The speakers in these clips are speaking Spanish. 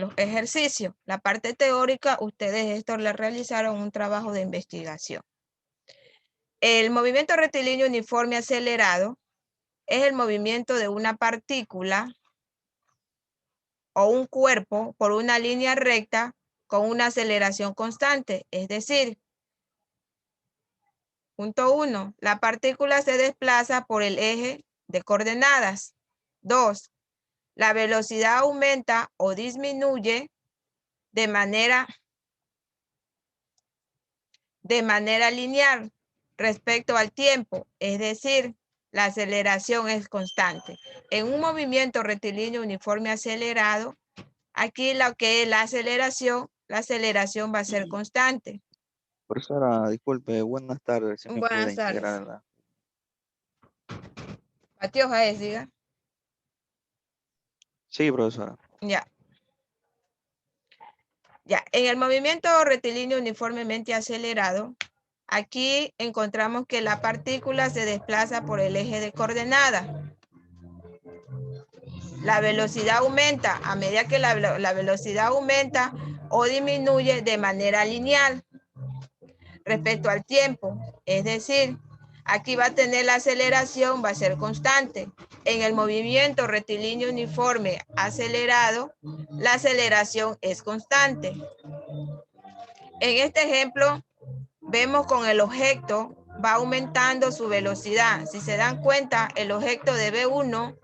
los ejercicios. La parte teórica, ustedes esto le realizaron un trabajo de investigación. El movimiento rectilíneo uniforme acelerado es el movimiento de una partícula o un cuerpo por una línea recta con una aceleración constante. Es decir, punto 1, la partícula se desplaza por el eje de coordenadas. 2, la velocidad aumenta o disminuye de manera lineal respecto al tiempo, es decir, la aceleración es constante. En un movimiento rectilíneo uniforme acelerado, aquí lo que es la aceleración va a ser constante. Profesora, disculpe, buenas tardes. ¿Se me puede Buenas tardes. integrar a la... Patioja es, diga. Sí, profesora. Ya. Ya, en el movimiento rectilíneo uniformemente acelerado, aquí encontramos que la partícula se desplaza por el eje de coordenadas. La velocidad aumenta a medida que la velocidad aumenta o disminuye de manera lineal respecto al tiempo. Es decir, aquí va a tener la aceleración, va a ser constante. En el movimiento rectilíneo uniforme acelerado, la aceleración es constante. En este ejemplo, vemos con el objeto va aumentando su velocidad. Si se dan cuenta, el objeto de B1,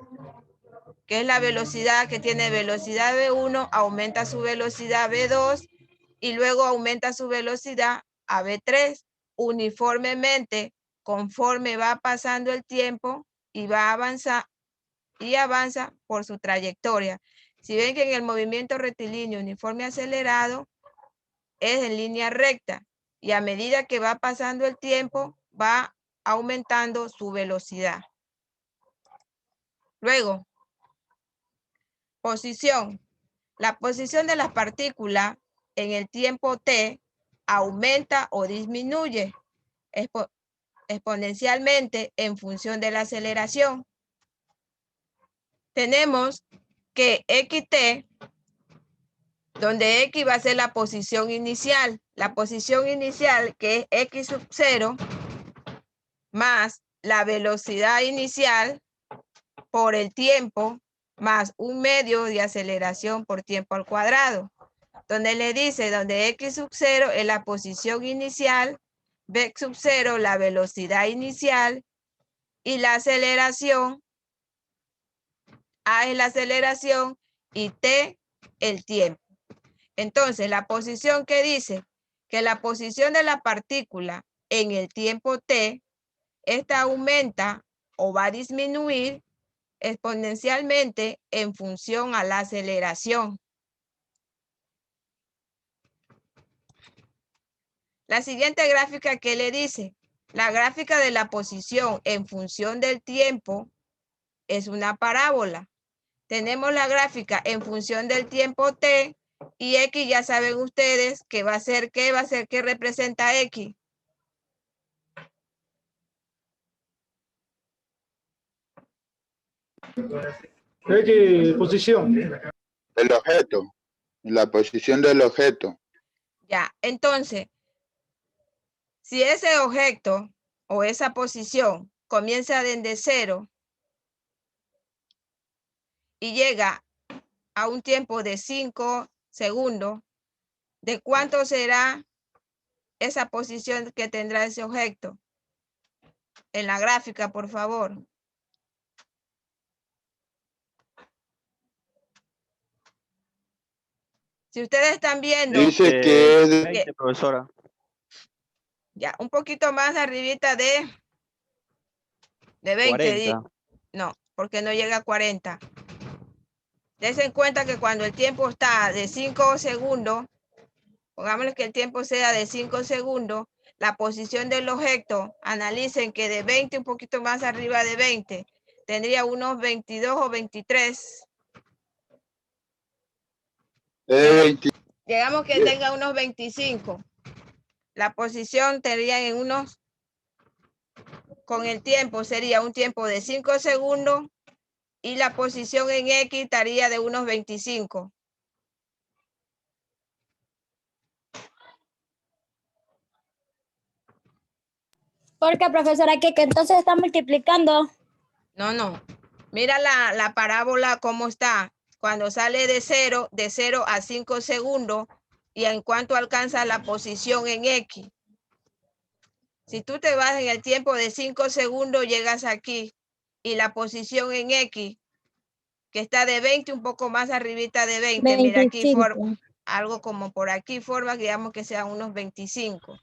que es la velocidad que tiene velocidad B1, aumenta su velocidad B2 y luego aumenta su velocidad a B3 uniformemente conforme va pasando el tiempo y va a avanzar y avanza por su trayectoria. Si ven que en el movimiento rectilíneo uniforme acelerado es en línea recta y a medida que va pasando el tiempo va aumentando su velocidad. Luego, posición. La posición de las partículas en el tiempo t aumenta o disminuye exponencialmente en función de la aceleración. Tenemos que xt, donde x va a ser la posición inicial. La posición inicial, que es x sub 0, más la velocidad inicial por el tiempo, más un medio de aceleración por tiempo al cuadrado. Donde le dice, donde x sub 0 es la posición inicial, b sub 0 la velocidad inicial y la aceleración, a es la aceleración y t el tiempo. Entonces, la posición que dice que la posición de la partícula en el tiempo t, esta aumenta o va a disminuir exponencialmente en función a la aceleración. La siguiente gráfica, ¿qué le dice? La gráfica de la posición en función del tiempo es una parábola. Tenemos la gráfica en función del tiempo t y x ya saben ustedes que va a ser ¿qué? Va a ser ¿qué representa x? ¿Qué posición? El objeto, la posición del objeto. Ya, entonces, si ese objeto o esa posición comienza desde 0 y llega a un tiempo de 5 segundos, ¿de cuánto será esa posición que tendrá ese objeto? En la gráfica, por favor. Si ustedes están viendo... Dice que es de 20, profesora. Ya, un poquito más arribita de 20. 40. No, porque no llega a 40. Dense en cuenta que cuando el tiempo está de 5 segundos, pongámosle que el tiempo sea de 5 segundos, la posición del objeto, analicen que de 20, un poquito más arriba de 20, tendría unos 22 o 23. 20. Digamos que tenga unos 25. La posición tendría en unos, con el tiempo sería un tiempo de 5 segundos y la posición en X estaría de unos 25. ¿Por qué, profesora? ¿Que entonces está multiplicando? No. Mira la parábola cómo está. Cuando sale de 0 a 5 segundos y en cuanto alcanza la posición en X. Si tú te vas en el tiempo de 5 segundos, llegas aquí y la posición en X, que está de 20, un poco más arribita de 20, mira aquí forma algo como por aquí forma, digamos que sean unos 25.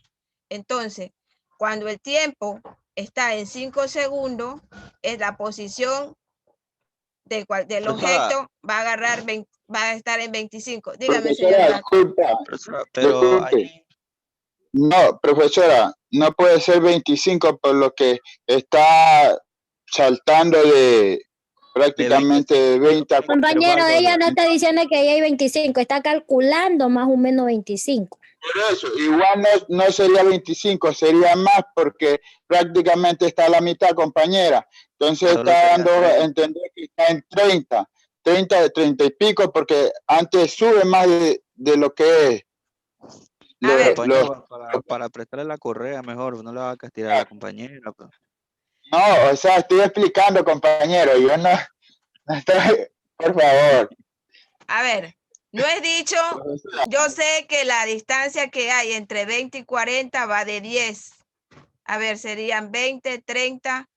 Entonces, cuando el tiempo está en 5 segundos, es la posición del objeto va a agarrar 20, va a estar en 25. Dígame, señor. Disculpa, Pero disculpe. ahí, No, profesora, no puede ser 25 por lo que está saltando de prácticamente de 20 a Compañero, ella no está diciendo que ahí hay 25, está calculando más o menos 25. Por eso, igual no sería 25, sería más porque prácticamente está a la mitad, compañera. Entonces solo está serían dando a 30. entender que está en 30 y pico, porque antes sube más de lo que es. A ver. Compañero, para prestarle la correa mejor, no le va a castigar a la compañera. Pues. No, o sea, estoy explicando, compañero, yo no estoy, por favor. A ver, no he dicho, yo sé que la distancia que hay entre 20 y 40 va de 10. A ver, serían 20, 30,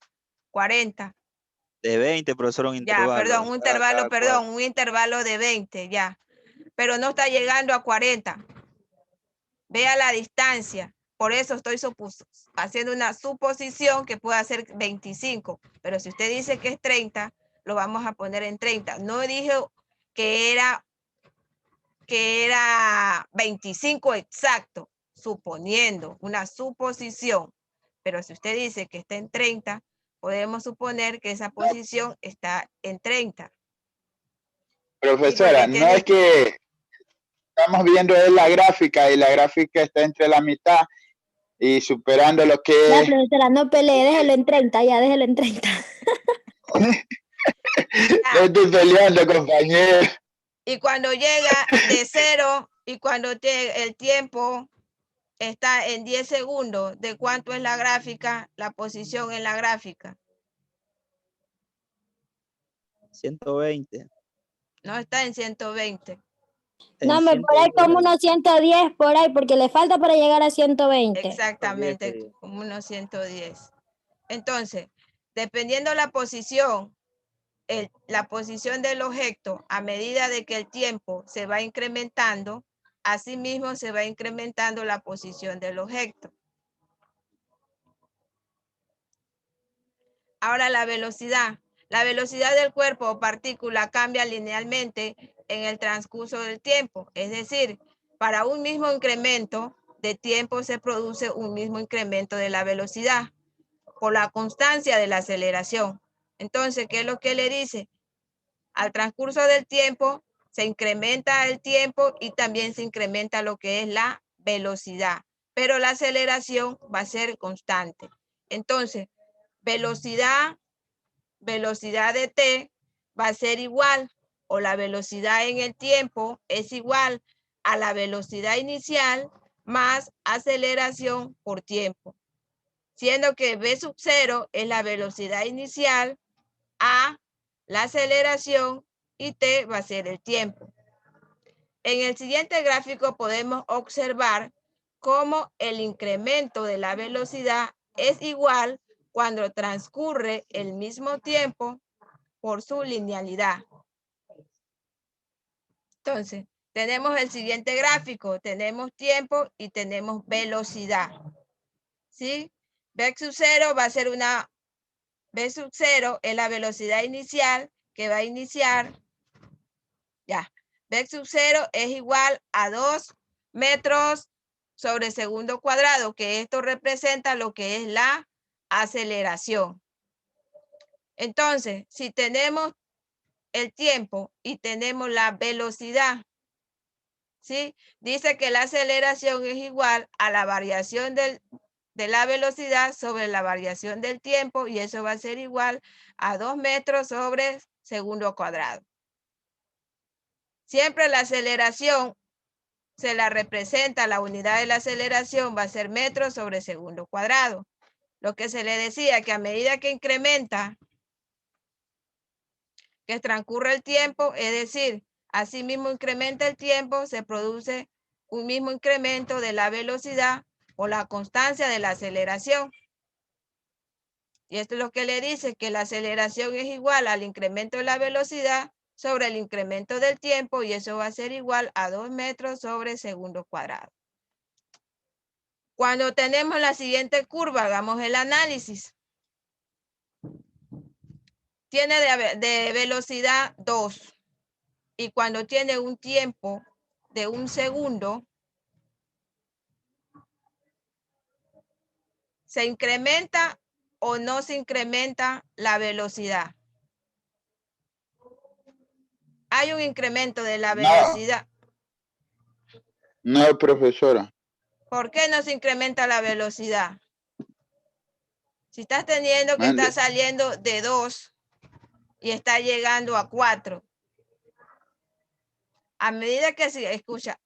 40. De 20, profesor, un intervalo. Ya, perdón, un intervalo de 20, ya. Pero no está llegando a 40. Vea la distancia. Por eso estoy haciendo una suposición que pueda ser 25. Pero si usted dice que es 30, lo vamos a poner en 30. No dije que era 25 exacto, suponiendo una suposición. Pero si usted dice que está en 30, podemos suponer que esa posición está en 30. Profesora, no es que estamos viendo la gráfica y la gráfica está entre la mitad y superando lo que ya, profesora, no pelee, déjelo en 30, ya, déjelo en 30. No estoy peleando, compañero. Y cuando llega de 0 y cuando el tiempo está en 10 segundos, ¿de cuánto es la gráfica, la posición en la gráfica? 120. No está en 120. No, por ahí como unos 110 por ahí, porque le falta para llegar a 120. Exactamente, como unos 110. Entonces, dependiendo la posición del objeto, a medida de que el tiempo se va incrementando, asimismo se va incrementando la posición del objeto. Ahora la velocidad. La velocidad del cuerpo o partícula cambia linealmente en el transcurso del tiempo. Es decir, para un mismo incremento de tiempo se produce un mismo incremento de la velocidad por la constancia de la aceleración. Entonces, ¿qué es lo que le dice? Al transcurso del tiempo se incrementa el tiempo y también se incrementa lo que es la velocidad, pero la aceleración va a ser constante. Entonces, velocidad de t va a ser igual, o la velocidad en el tiempo es igual a la velocidad inicial más aceleración por tiempo, siendo que v sub 0 es la velocidad inicial, a la aceleración y t va a ser el tiempo. En el siguiente gráfico podemos observar cómo el incremento de la velocidad es igual cuando transcurre el mismo tiempo por su linealidad. Entonces, tenemos el siguiente gráfico, tenemos tiempo y tenemos velocidad. ¿Sí? V sub 0 va a ser V sub 0 es la velocidad inicial que va a iniciar. Ya. V sub 0 es igual a 2 metros sobre segundo cuadrado, que esto representa lo que es la aceleración. Entonces, si tenemos el tiempo y tenemos la velocidad, ¿sí? Dice que la aceleración es igual a la variación de la velocidad sobre la variación del tiempo, y eso va a ser igual a 2 metros sobre segundo cuadrado. Siempre la aceleración se la representa, la unidad de la aceleración va a ser metros sobre segundo cuadrado. Lo que se le decía, que a medida que incrementa, que transcurre el tiempo, es decir, así mismo incrementa el tiempo, se produce un mismo incremento de la velocidad o la constancia de la aceleración. Y esto es lo que le dice, que la aceleración es igual al incremento de la velocidad sobre el incremento del tiempo, y eso va a ser igual a 2 metros sobre segundo cuadrado. Cuando tenemos la siguiente curva, hagamos el análisis. Tiene de velocidad 2. Y cuando tiene un tiempo de 1 segundo, ¿se incrementa o no se incrementa la velocidad? Hay un incremento de la velocidad. No, profesora. ¿Por qué no se incrementa la velocidad? Si estás teniendo que Mande. está saliendo de 2 y está llegando a 4. A medida que se, escucha,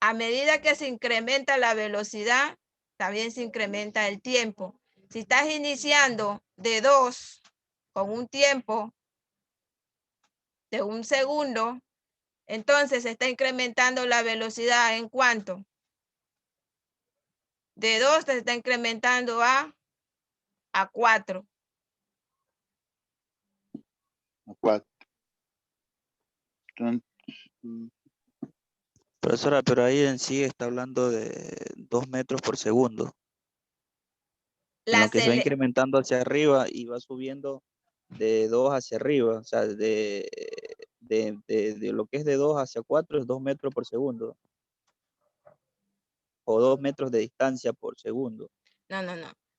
a medida que se incrementa la velocidad, también se incrementa el tiempo. Si estás iniciando de 2 con un tiempo de 1 segundo, entonces se está incrementando la velocidad ¿en cuánto? De 2 se está incrementando a 4. 4. Profesora, pero ahí en sí está hablando de 2 metros por segundo. En lo que se va incrementando hacia arriba y va subiendo de 2 hacia arriba. O sea, de lo que es de 2 hacia 4 es 2 metros por segundo. O 2 metros de distancia por segundo. No.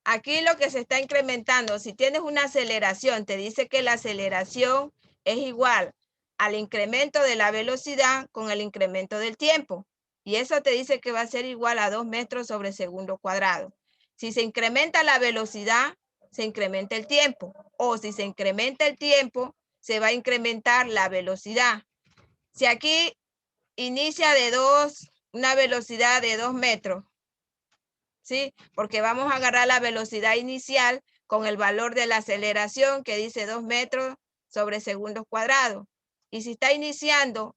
Aquí lo que se está incrementando, si tienes una aceleración, te dice que la aceleración es igual al incremento de la velocidad con el incremento del tiempo. Y eso te dice que va a ser igual a 2 metros sobre segundo cuadrado. Si se incrementa la velocidad, se incrementa el tiempo. O si se incrementa el tiempo, se va a incrementar la velocidad. Si aquí inicia de 2, una velocidad de 2 metros, ¿sí? Porque vamos a agarrar la velocidad inicial con el valor de la aceleración que dice 2 metros sobre segundos cuadrados. Y si está iniciando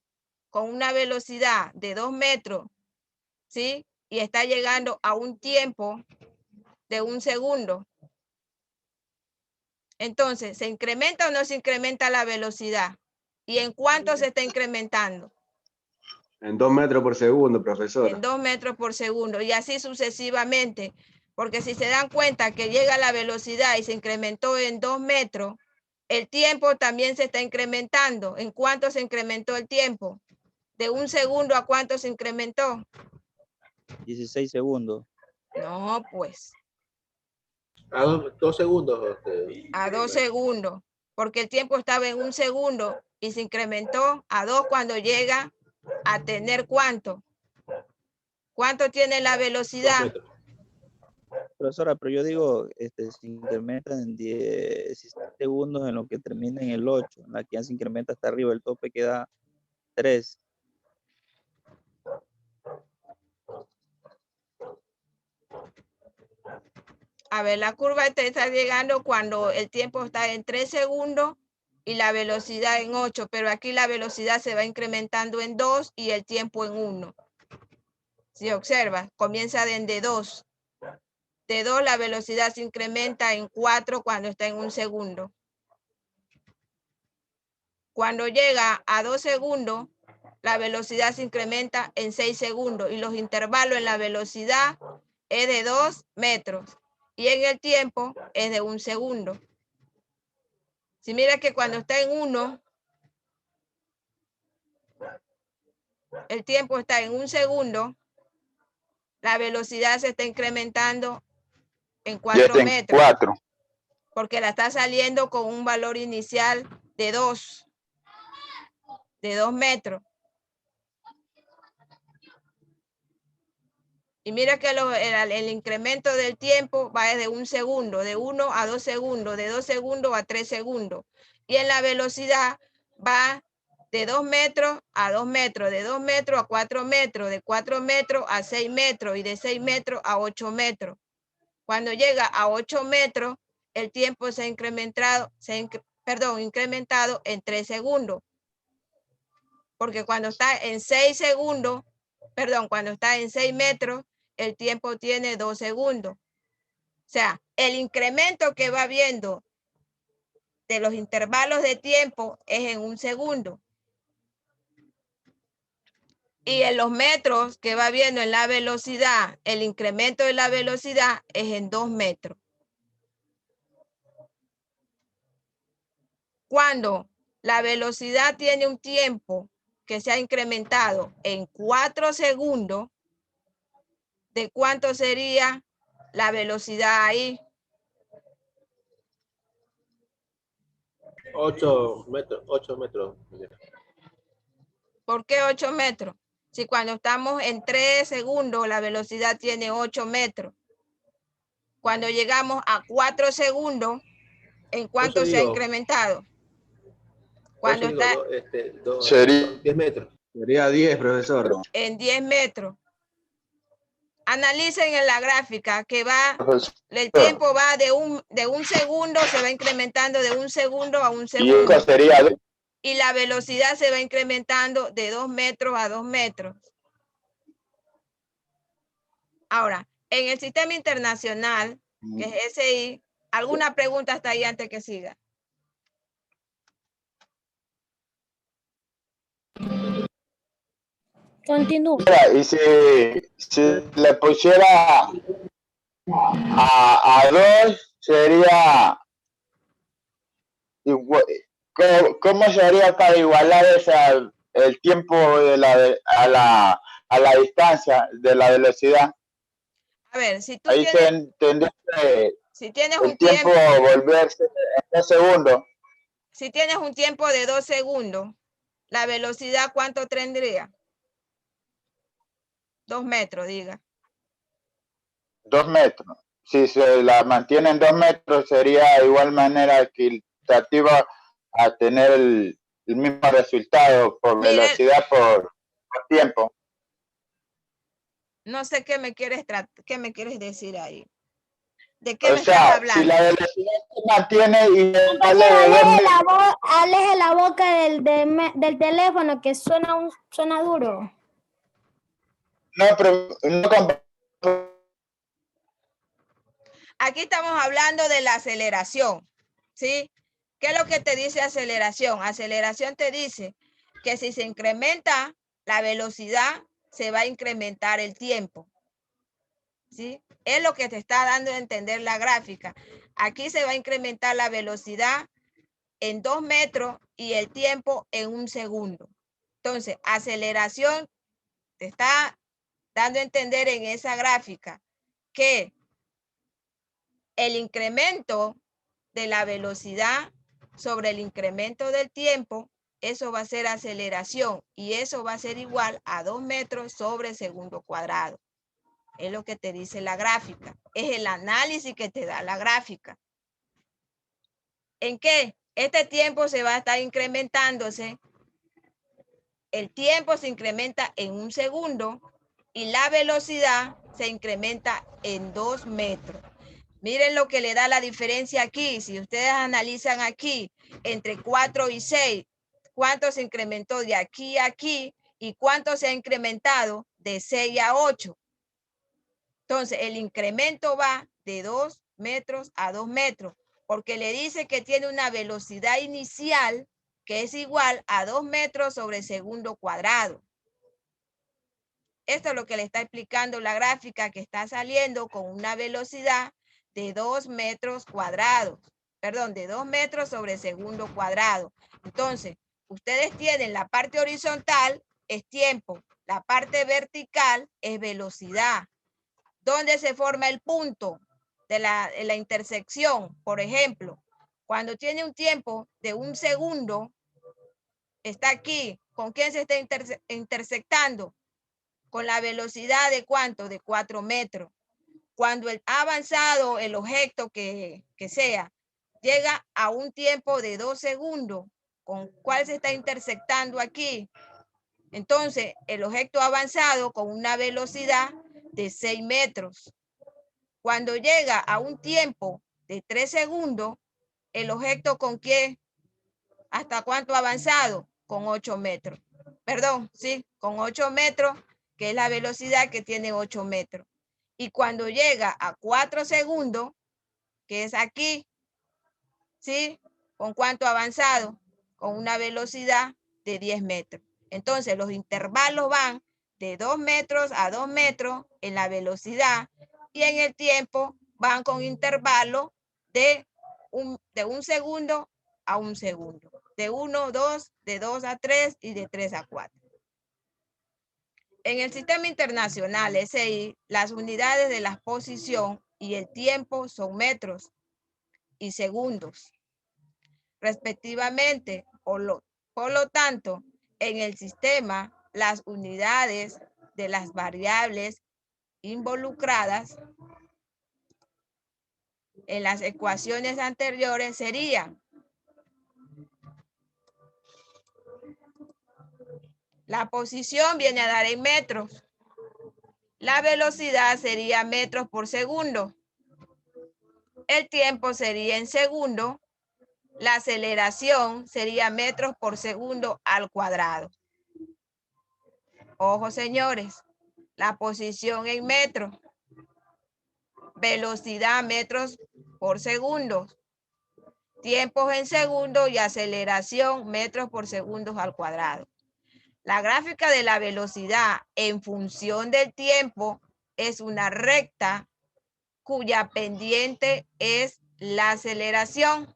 con una velocidad de 2 metros, ¿sí? Y está llegando a un tiempo de 1 segundo. Entonces, ¿se incrementa o no se incrementa la velocidad? ¿Y en cuánto se está incrementando? En 2 metros por segundo, profesor. En 2 metros por segundo, y así sucesivamente. Porque si se dan cuenta que llega la velocidad y se incrementó en 2 metros, el tiempo también se está incrementando. ¿En cuánto se incrementó el tiempo? ¿De 1 segundo a cuánto se incrementó? 16 segundos. No, pues. A 2 segundos. A 2 segundos. Porque el tiempo estaba en 1 segundo y se incrementó a 2 cuando llega a tener ¿cuánto? ¿Cuánto tiene la velocidad? Profesora, pero yo digo, se incrementa en 16 segundos en lo que termina en el 8. En la que ya se incrementa hasta arriba, el tope queda 3. A ver, la curva te está llegando cuando el tiempo está en 3 segundos y la velocidad en 8, pero aquí la velocidad se va incrementando en 2 y el tiempo en 1. Si observas, comienza desde 2. De 2 la velocidad se incrementa en 4 cuando está en 1 segundo. Cuando llega a 2 segundos, la velocidad se incrementa en 6 segundos y los intervalos en la velocidad es de 2 metros y en el tiempo es de 1 segundo. Si mira que cuando está en 1, el tiempo está en 1 segundo, la velocidad se está incrementando en 4 metros. 4. Porque la está saliendo con un valor inicial de 2 metros. Y mira que el incremento del tiempo va de 1 segundo, de 1 a 2 segundos, de 2 segundos a 3 segundos. Y en la velocidad va de 2 metros a 2 metros, de 2 metros a 4 metros, de 4 metros a 6 metros y de 6 metros a 8 metros. Cuando llega a 8 metros, el tiempo se ha incrementado, incrementado en 3 segundos. Porque cuando está en 6 segundos, cuando está en 6 metros, el tiempo tiene 2 segundos. O sea, el incremento que va viendo de los intervalos de tiempo es en 1 segundo. Y en los metros que va viendo en la velocidad, el incremento de la velocidad es en 2 metros. Cuando la velocidad tiene un tiempo que se ha incrementado en 4 segundos, ¿de cuánto sería la velocidad ahí? 8 metros, 8 metros. ¿Por qué 8 metros? Si cuando estamos en 3 segundos, la velocidad tiene 8 metros. Cuando llegamos a 4 segundos, ¿en cuánto se ha incrementado? Cuando está Sería 10 metros. Sería 10, profesor. en 10 metros. Analicen en la gráfica que va, el tiempo va de un segundo, se va incrementando de 1 segundo a 1 segundo. Y la velocidad se va incrementando de 2 metros a 2 metros. Ahora, en el sistema internacional, que es SI, ¿alguna pregunta hasta ahí antes que siga? Continúa. Y si le pusiera a 2, sería igual. ¿Cómo sería para igualar el tiempo de a la distancia de la velocidad? A ver, si tú ahí tendría que si tienes el un tiempo volverse en 2 segundos. Si tienes un tiempo de 2 segundos, ¿la velocidad cuánto tendría? 2 metros, diga. 2 metros. Si se la mantiene en 2 metros, sería de igual manera equitativa a tener el mismo resultado por velocidad, por tiempo. No sé qué me quieres decir ahí. ¿De qué me estás hablando? Si la velocidad se mantiene y aleje la boca del teléfono, que suena duro. No, pero no. Aquí estamos hablando de la aceleración, ¿sí? ¿Qué es lo que te dice aceleración? Aceleración te dice que si se incrementa la velocidad, se va a incrementar el tiempo, ¿sí? Es lo que te está dando a entender la gráfica. Aquí se va a incrementar la velocidad en 2 metros y el tiempo en 1 segundo. Entonces, aceleración te está dando a entender en esa gráfica que el incremento de la velocidad sobre el incremento del tiempo, eso va a ser aceleración y eso va a ser igual a 2 metros sobre segundo cuadrado. Es lo que te dice la gráfica. Es el análisis que te da la gráfica. ¿En qué? Este tiempo se va a estar incrementándose. El tiempo se incrementa en 1 segundo y la velocidad se incrementa en 2 metros. Miren lo que le da la diferencia aquí. Si ustedes analizan aquí, entre 4 y 6, ¿cuánto se incrementó de aquí a aquí? ¿Y cuánto se ha incrementado de 6 a 8? Entonces, el incremento va de 2 metros a 2 metros, porque le dice que tiene una velocidad inicial que es igual a 2 metros sobre segundo cuadrado. Esto es lo que le está explicando la gráfica, que está saliendo con una velocidad de 2 metros cuadrados. Perdón, de 2 metros sobre segundo cuadrado. Entonces, ustedes tienen la parte horizontal es tiempo, la parte vertical es velocidad. ¿Dónde se forma el punto de la intersección? Por ejemplo, cuando tiene un tiempo de 1 segundo, está aquí. ¿Con quién se está intersectando? Con la velocidad de ¿cuánto? De 4 metros. Cuando ha avanzado el objeto que sea, llega a un tiempo de 2 segundos, ¿con cuál se está intersectando aquí? Entonces, el objeto ha avanzado con una velocidad de 6 metros. Cuando llega a un tiempo de 3 segundos, el objeto ¿con qué? ¿Hasta cuánto ha avanzado? Con 8 metros. Perdón, sí, con 8 metros, que es la velocidad que tiene 8 metros. Y cuando llega a 4 segundos, que es aquí, ¿sí? ¿Con cuánto ha avanzado? Con una velocidad de 10 metros. Entonces, los intervalos van de 2 metros a 2 metros en la velocidad y en el tiempo van con intervalos de un segundo a un segundo. De 1 a 2, de 2 a 3 y de 3 a 4. En el sistema internacional SI, las unidades de la posición y el tiempo son metros y segundos, respectivamente. Por lo tanto, en el sistema, las unidades de las variables involucradas en las ecuaciones anteriores serían la posición viene a dar en metros, la velocidad sería metros por segundo, el tiempo sería en segundo, la aceleración sería metros por segundo al cuadrado. Ojo, señores, la posición en metros, velocidad metros por segundo, tiempos en segundos y aceleración metros por segundos al cuadrado. La gráfica de la velocidad en función del tiempo es una recta cuya pendiente es la aceleración.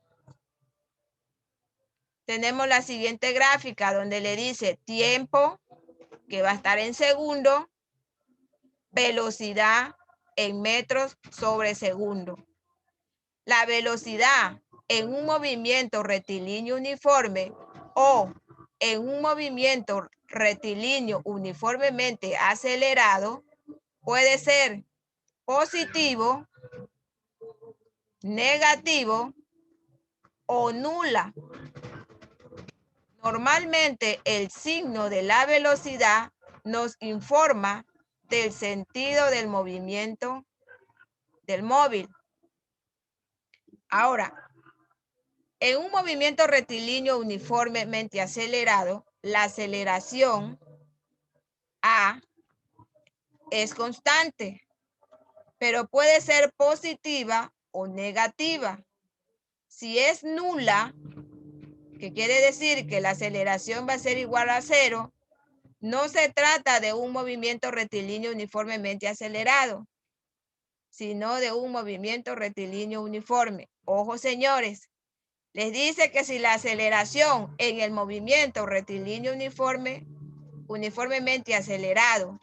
Tenemos la siguiente gráfica donde le dice tiempo, que va a estar en segundo, velocidad en metros sobre segundo. La velocidad en un movimiento rectilíneo uniforme o en un movimiento rectilíneo uniformemente acelerado puede ser positivo, negativo o nula. Normalmente el signo de la velocidad nos informa del sentido del movimiento del móvil. Ahora, en un movimiento rectilíneo uniformemente acelerado, la aceleración A es constante, pero puede ser positiva o negativa. Si es nula, que quiere decir que la aceleración va a ser igual a 0, no se trata de un movimiento rectilíneo uniformemente acelerado, sino de un movimiento rectilíneo uniforme. Ojo, señores, les dice que si la aceleración en el movimiento rectilíneo uniformemente acelerado,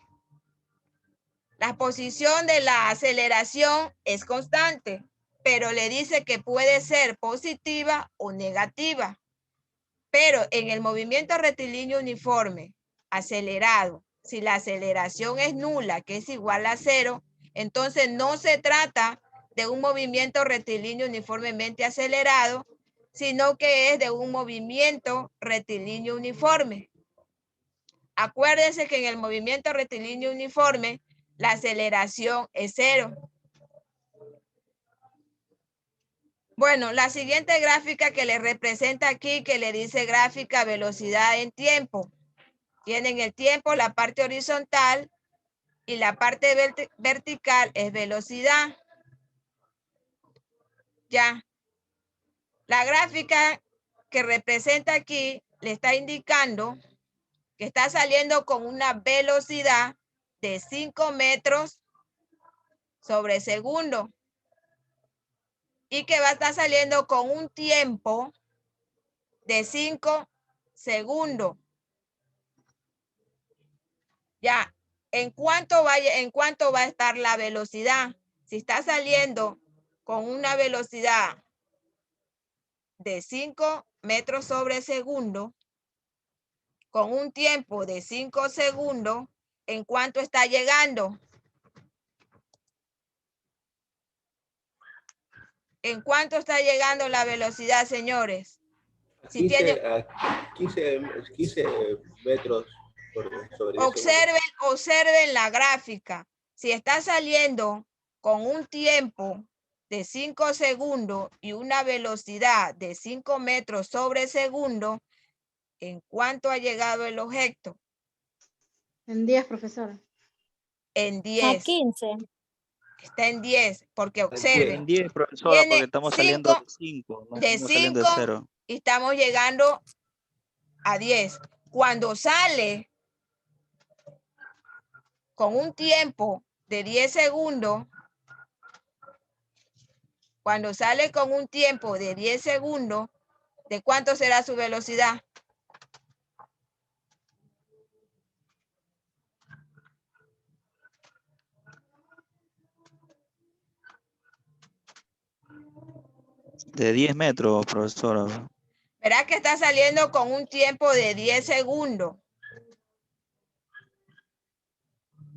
la posición de la aceleración es constante, pero le dice que puede ser positiva o negativa. Pero en el movimiento rectilíneo uniforme acelerado, si la aceleración es nula, que es igual a 0, entonces no se trata de un movimiento rectilíneo uniformemente acelerado, sino que es de un movimiento rectilíneo uniforme. Acuérdense que en el movimiento rectilíneo uniforme la aceleración es 0. Bueno, la siguiente gráfica que le representa aquí, que le dice gráfica velocidad en tiempo. Tienen el tiempo, la parte horizontal y la parte vertical es velocidad. Ya. La gráfica que representa aquí le está indicando que está saliendo con una velocidad de 5 metros sobre segundo y que va a estar saliendo con un tiempo de 5 segundos. Ya, ¿en cuánto va a estar la velocidad? Si está saliendo con una velocidad de 5 metros sobre segundo, con un tiempo de 5 segundos, ¿en cuánto está llegando? ¿En cuánto está llegando la velocidad, señores? Si 15, tiene... 15 metros sobre segundo. Observen la gráfica. Si está saliendo con un tiempo de 5 segundos y una velocidad de 5 metros sobre segundo, ¿en cuánto ha llegado el objeto? En 10, profesora. En A 10. 15. Está en 10, porque En observen. 10, profesora, porque Tiene estamos saliendo 5 de 5, no de estamos saliendo de 5 0. y estamos llegando a 10. Cuando sale con un tiempo de 10 segundos, cuando sale con un tiempo de 10 segundos, ¿de cuánto será su velocidad? De 10 metros, profesora. Verá que está saliendo con un tiempo de 10 segundos.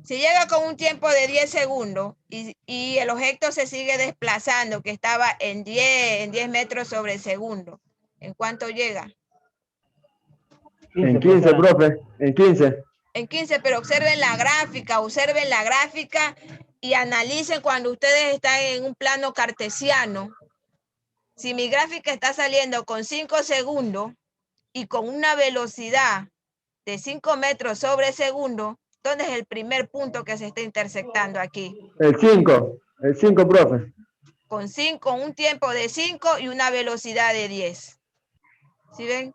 Si llega con un tiempo de 10 segundos y el objeto se sigue desplazando, que estaba en 10 metros sobre segundo, ¿en cuánto llega? En 15, profe, en 15. En 15, pero observen la gráfica y analicen cuando ustedes están en un plano cartesiano. Si mi gráfica está saliendo con 5 segundos y con una velocidad de 5 metros sobre segundo, ¿dónde es el primer punto que se está intersectando aquí? El 5, profe. Con un tiempo de 5 y una velocidad de 10. ¿Sí ven?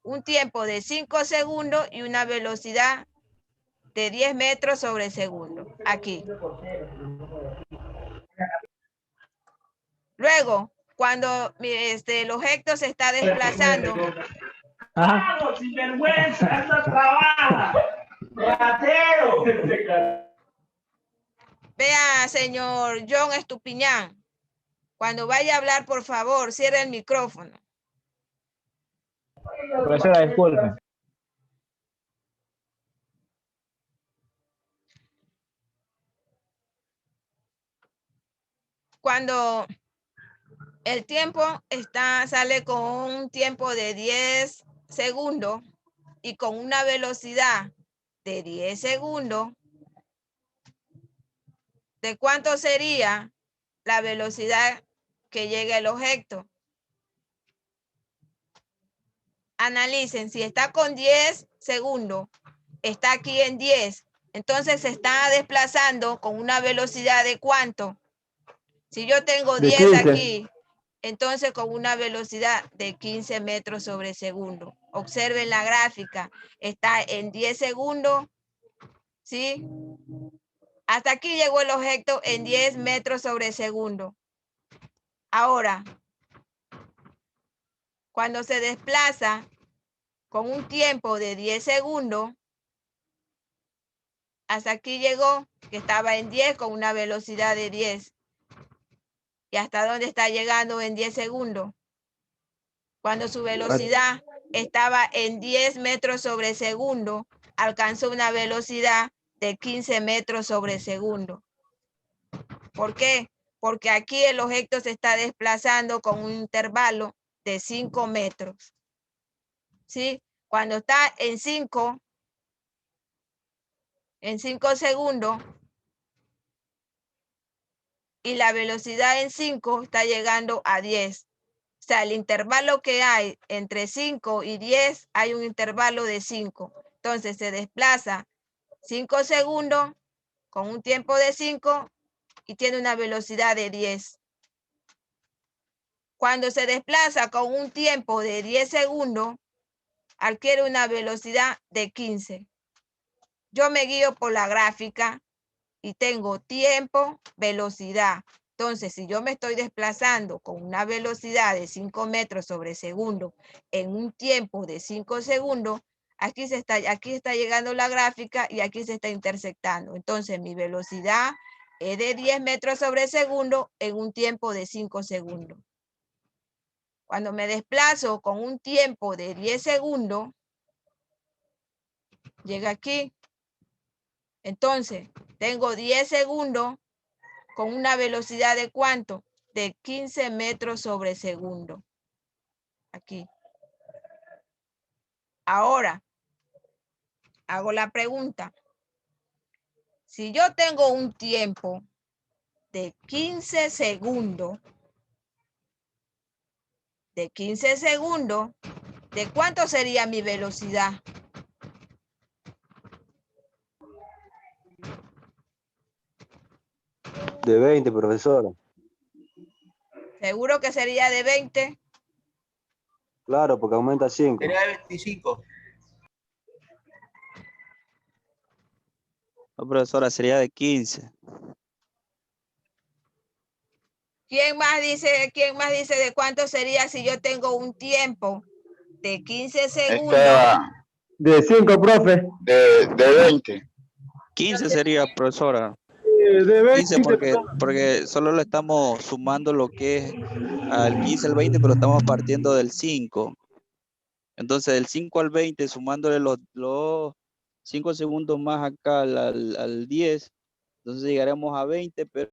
Un tiempo de 5 segundos y una velocidad de 10 metros sobre segundo. Aquí. Luego, cuando el objeto se está desplazando. ¡Sinvergüenza! ¡Anda trabaja! ¡Ratero! Vea, señor John Estupiñán, cuando vaya a hablar, por favor, cierre el micrófono. Profesora, disculpe. Cuando el tiempo sale con un tiempo de 10 segundos y con una velocidad de 10 segundos, ¿de cuánto sería la velocidad que llega el objeto? Analicen, si está con 10 segundos, está aquí en 10, entonces se está desplazando con una velocidad de ¿cuánto? Si yo tengo 10 aquí, entonces con una velocidad de 15 metros sobre segundo. Observen la gráfica, está en 10 segundos, ¿sí? Hasta aquí llegó el objeto en 10 metros sobre segundo. Ahora, cuando se desplaza con un tiempo de 10 segundos, hasta aquí llegó, que estaba en 10 con una velocidad de 10. ¿Y hasta dónde está llegando en 10 segundos? Cuando su velocidad estaba en 10 metros sobre segundo, alcanzó una velocidad de 15 metros sobre segundo. ¿Por qué? Porque aquí el objeto se está desplazando con un intervalo de 5 metros. ¿Sí? Cuando está en 5 segundos y la velocidad en 5 está llegando a 10. O sea, el intervalo que hay entre 5 y 10, hay un intervalo de 5. Entonces se desplaza 5 segundos con un tiempo de 5 y tiene una velocidad de 10. Cuando se desplaza con un tiempo de 10 segundos, adquiere una velocidad de 15. Yo me guío por la gráfica y tengo tiempo, velocidad. Entonces, si yo me estoy desplazando con una velocidad de 5 metros sobre segundo en un tiempo de 5 segundos, aquí está llegando la gráfica y aquí se está intersectando. Entonces, mi velocidad es de 10 metros sobre segundo en un tiempo de 5 segundos. Cuando me desplazo con un tiempo de 10 segundos, llega aquí. Entonces, tengo 10 segundos con una velocidad de ¿cuánto? De 15 metros sobre segundo. Aquí. Ahora, hago la pregunta. Si yo tengo un tiempo de 15 segundos. De 15 segundos. ¿De cuánto sería mi velocidad? De 20, profesora. ¿Seguro que sería de 20? Claro, porque aumenta 5. Sería de 25. No, profesora, sería de 15. ¿Quién más dice de cuánto sería si yo tengo un tiempo de 15 segundos? Esteban, De 5, profe. de 20. 15 sería, profesora. De 15 20. porque solo le estamos sumando lo que es al 15 al 20, pero estamos partiendo del 5. Entonces, del 5 al 20, sumándole los 5 segundos más acá al 10, entonces llegaremos a 20, pero